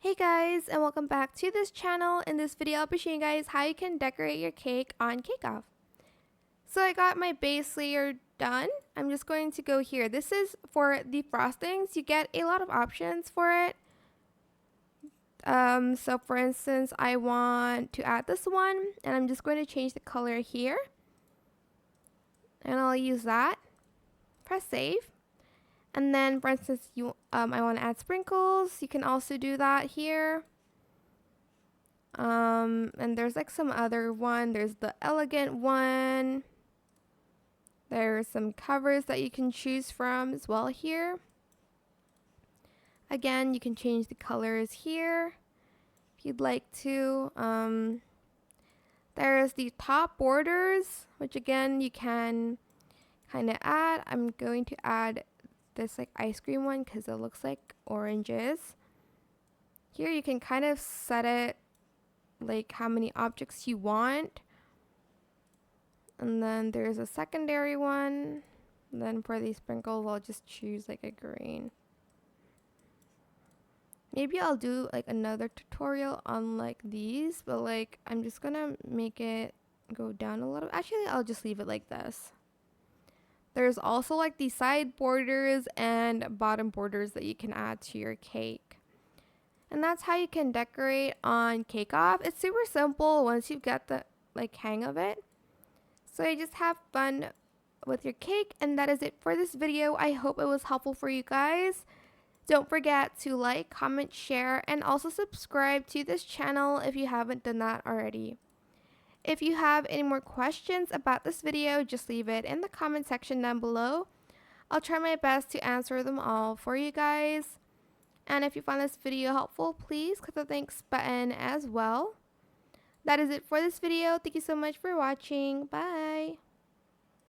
Hey guys, and welcome back to this channel. In this video, I'll be showing you guys how you can decorate your cake on Cake Off. So I got my base layer done. I'm just going to go here. This is for the frostings. You get a lot of options for it. So for instance, I want to add this one, and I'm just going to change the color here. And I'll use that. Press save. And then, for instance, I want to add sprinkles. You can also do that here. And there's like some other one. There's the elegant one. There's some covers that you can choose from as well here. Again, you can change the colors here if you'd like to. There's the top borders, which again you can kind of add. I'm going to add this like ice cream one because it looks like oranges. Here you can kind of set it like how many objects you want. And then there's a secondary one. And then for these sprinkles, I'll just choose like a green. Maybe I'll do like another tutorial on like these, but like I'm just gonna make it go down a little. Actually, I'll just leave it like this. There's also like the side borders and bottom borders that you can add to your cake. And that's how you can decorate on Cake Off. It's super simple once you get the like hang of it. So you just have fun with your cake, and that is it for this video. I hope it was helpful for you guys. Don't forget to like, comment, share, and also subscribe to this channel if you haven't done that already. If you have any more questions about this video, just leave it in the comment section down below. I'll try my best to answer them all for you guys. And if you found this video helpful, please click the thanks button as well. That is it for this video. Thank you so much for watching. Bye.